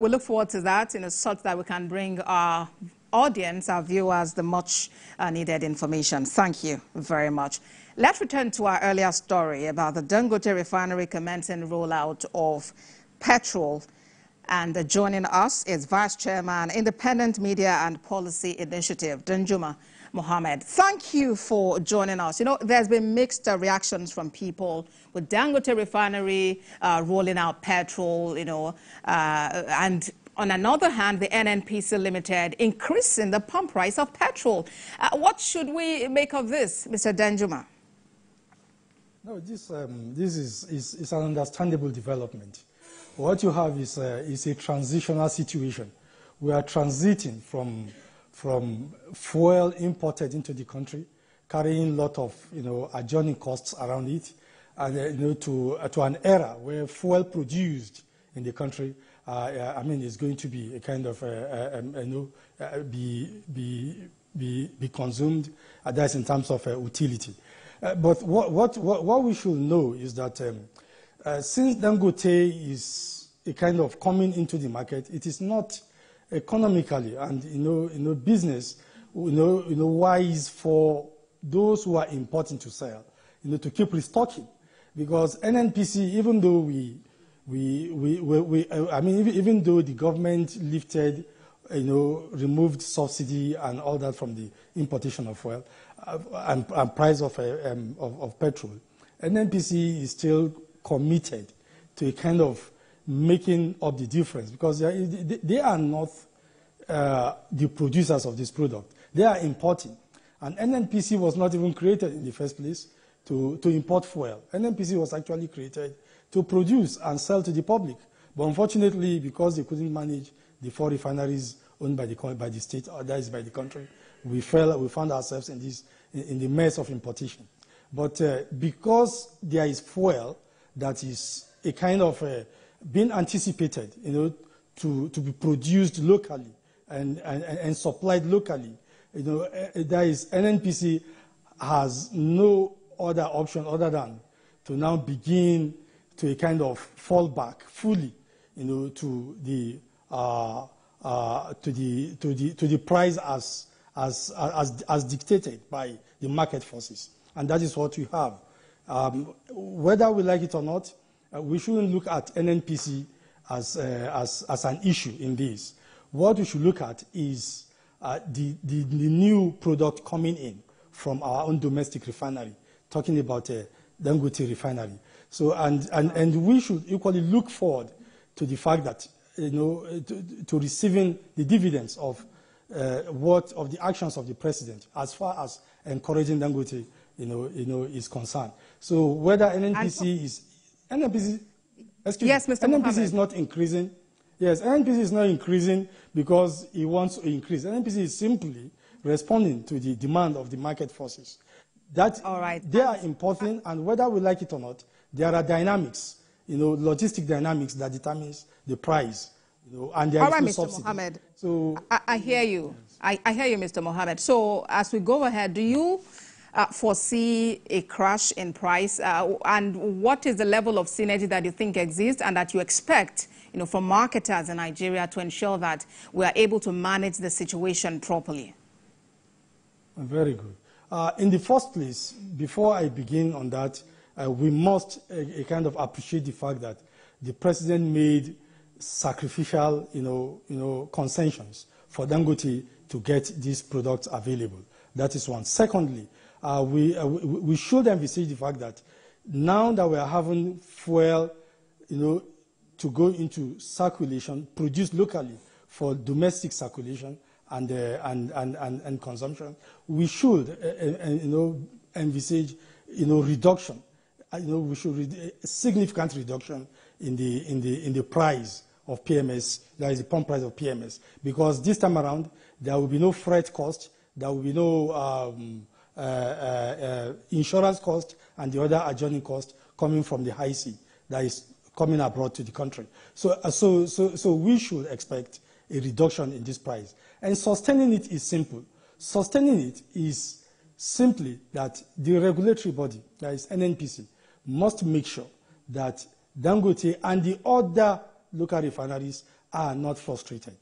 We look forward to that, such that we can bring our audience, our viewers, the much needed information. Thank you very much. Let's return to our earlier story about the Dangote Refinery commencing rollout of petrol. And joining us is Vice Chairman, Independent Media and Policy Initiative, Devakumar Mohammed. Thank you for joining us. There's been mixed reactions from people with Dangote Refinery rolling out petrol, and on another hand, the NNPC Limited increasing the pump price of petrol. What should we make of this, Mr. Devakumar? No, this is an understandable development. What you have is a transitional situation. We are transiting from fuel imported into the country, carrying a lot of adjoining costs around it, and to an era where fuel produced in the country, is going to be a kind of be consumed. That's in terms of utility. But what we should know is that since Dangote is a kind of coming into the market, it is not economically and business wise for those who are importing to sell, to keep restocking, because NNPC, even though even though the government lifted, removed subsidy and all that from the importation of fuel and price of petrol, NNPC is still committed to a kind of making up the difference, because they are not the producers of this product. They are importing. And NNPC was not even created in the first place to import fuel. NNPC was actually created to produce and sell to the public. But unfortunately, because they couldn't manage the 4 refineries owned by the state, or that is by the country, we found ourselves in the mess of importation. But because there is fuel that is a kind of being anticipated, to be produced locally and supplied locally, there is NNPC has no other option other than to now begin to a kind of fall back fully, to the price as dictated by the market forces, and that is what we have. Whether we like it or not, we shouldn't look at NNPC as an issue in this. What we should look at is the new product coming in from our own domestic refinery, talking about Dangote Refinery. So, and we should equally look forward to the fact that, to receiving the dividends of the actions of the president as far as encouraging Dangote, is concerned. So whether NNPC is yes, Mr. NNPC Mohammed. is not increasing. Yes, NNPC is not increasing because he wants to increase. NNPC is simply responding to the demand of the market forces. That all right. They are important, and whether we like it or not, there are dynamics, logistic dynamics that determines the price, and there all is right, no Mr. subsidy. Mohammed. So I hear you. Yes. I hear you, Mr. Mohammed. So as we go ahead, do you foresee a crash in price, and what is the level of synergy that you think exists and that you expect, from marketers in Nigeria to ensure that we are able to manage the situation properly? Very good. In the first place, before I begin on that, we must kind of appreciate the fact that the president made sacrificial, concessions for Dangote to get these products available. That is one. Secondly, we should envisage the fact that now that we are having fuel, to go into circulation, produced locally for domestic circulation and consumption, we should, envisage, reduction. We should significant reduction in the price of PMS. That is the pump price of PMS, because this time around there will be no freight cost, there will be no insurance cost and the other adjoining cost coming from the high sea that is coming abroad to the country. So we should expect a reduction in this price. And sustaining it is simple. Sustaining it is simply that the regulatory body, that is NNPC, must make sure that Dangote and the other local refineries are not frustrated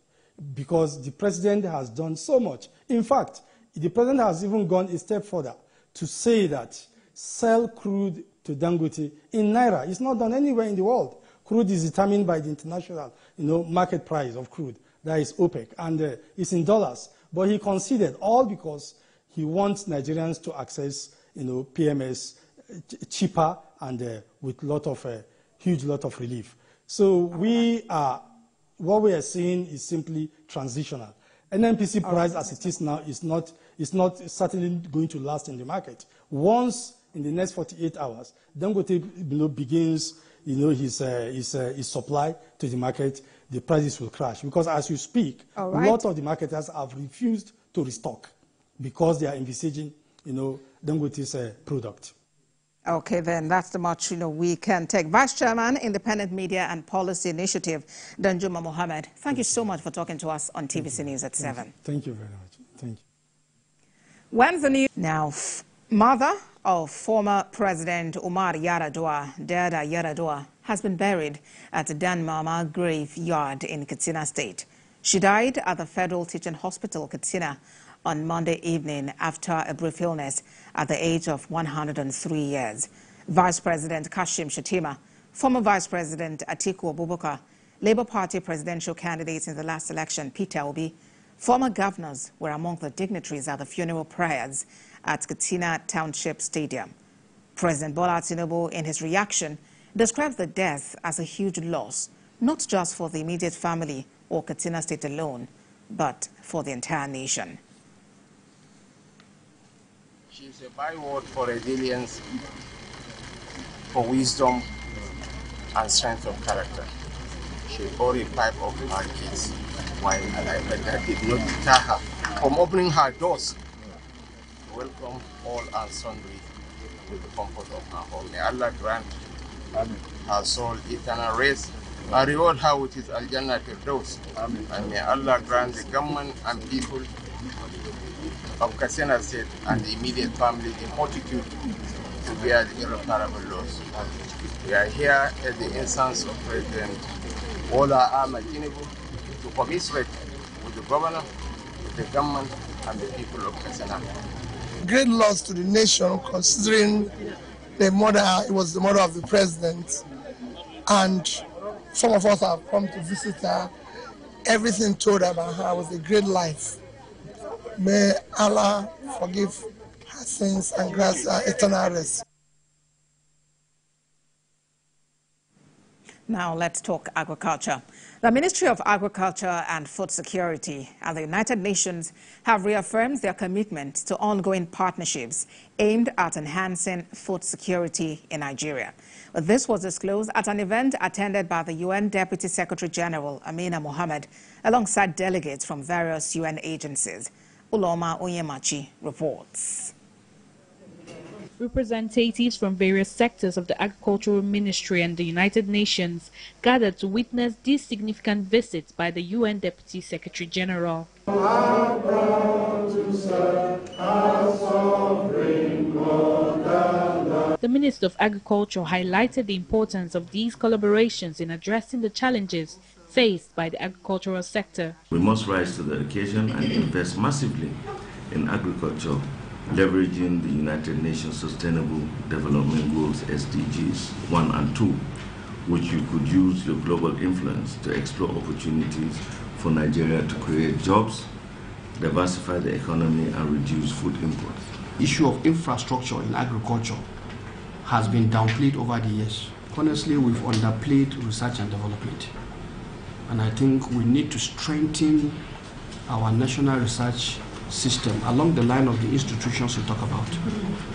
because the president has done so much. In fact, the president has even gone a step further to say that sell crude to Dangote in Naira. It's not done anywhere in the world. Crude is determined by the international market price of crude. That is OPEC, and it's in dollars. But he conceded, all because he wants Nigerians to access PMS cheaper and with huge lot of relief. So what we are seeing is simply transitional. NNPC price as it is now is not certainly going to last in the market. Once in the next 48 hours, Dangote begins his supply to the market, the prices will crash. Because as you speak, a lot of the marketers have refused to restock because they are envisaging Dangote's product. Okay, then that's the much we can take. Vice Chairman, Independent Media and Policy Initiative, Danjuma Mohammed, thank you so much for talking to us on TVC News at 7. Thank you very much. Thank you. When's the news? Now, mother of former President Umar Yar'Adua, Dada Yar'Adua, has been buried at the Danmama graveyard in Katsina State. She died at the Federal Teaching Hospital, Katsina, on Monday evening after a brief illness at the age of 103 years. Vice President Kashim Shettima, former Vice President Atiku Abubakar, Labour Party presidential candidates in the last election, Peter Obi, former governors were among the dignitaries at the funeral prayers at Katsina Township Stadium. President Bola Tinubu, in his reaction, described the death as a huge loss, not just for the immediate family or Katsina State alone, but for the entire nation. She's a byword for resilience, for wisdom and strength of character. She bore a pipe of her kids while alive, but that did not deter her from opening her doors to welcome all and sundry with the comfort of her home. May Allah grant her soul eternal rest and reward her with his Al-Jannah Firdaus. And may Allah grant the government and people of Katsina State and the immediate family the fortitude to bear the irreparable loss. We are here at the instance of President Bola Ahmed Tinubu to commiserate with the governor, with the government, and the people of Katsina. Great loss to the nation, considering it was the mother of the president, and some of us have come to visit her. Everything told about her was a great life. May Allah forgive her sins and grant her eternal rest. Now let's talk agriculture. The Ministry of Agriculture and Food Security and the United Nations have reaffirmed their commitment to ongoing partnerships aimed at enhancing food security in Nigeria. This was disclosed at an event attended by the UN Deputy Secretary General Amina Mohammed alongside delegates from various UN agencies. Uloma Onyemachi reports. Representatives from various sectors of the Agricultural Ministry and the United Nations gathered to witness this significant visit by the UN Deputy Secretary General. The Minister of Agriculture highlighted the importance of these collaborations in addressing the challenges faced by the agricultural sector. We must rise to the occasion and invest massively in agriculture, leveraging the United Nations Sustainable Development Goals SDGs 1 and 2, which you could use your global influence to explore opportunities for Nigeria to create jobs, diversify the economy and reduce food imports. Issue of infrastructure in agriculture has been downplayed over the years. Honestly, we've underplayed research and development. And I think we need to strengthen our national research system along the line of the institutions we talk about.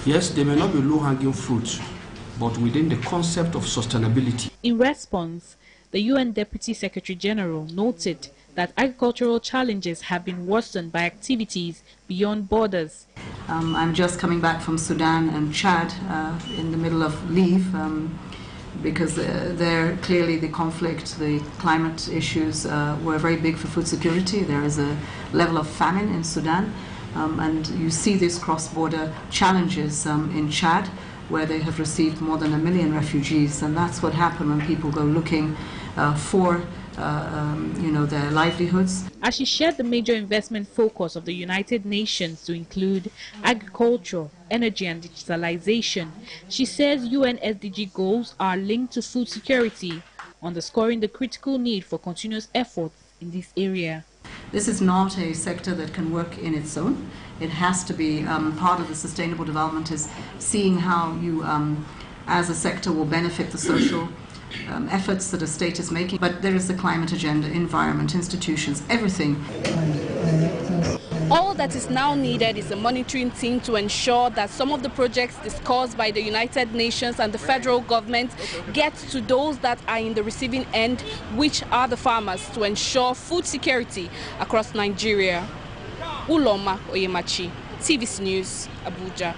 Yes, they may not be low-hanging fruits, but within the concept of sustainability. In response, the UN Deputy Secretary General noted that agricultural challenges have been worsened by activities beyond borders. I'm just coming back from Sudan and Chad in the middle of leave because there clearly the conflict, the climate issues were very big for food security. There is a level of famine in Sudan, and you see these cross-border challenges in Chad, where they have received more than 1 million refugees, and that's what happened when people go looking for their livelihoods. As she shared the major investment focus of the United Nations to include agriculture, energy and digitalization, she says UN SDG goals are linked to food security, underscoring the critical need for continuous efforts in this area. This is not a sector that can work in its own. It has to be part of the sustainable development is seeing how you, as a sector, will benefit the social efforts that a state is making. But there is the climate agenda, environment, institutions, everything. All that is now needed is a monitoring team to ensure that some of the projects discussed by the United Nations and the federal government get to those that are in the receiving end, which are the farmers, to ensure food security across Nigeria. Uloma Oyemachi, TVC News, Abuja.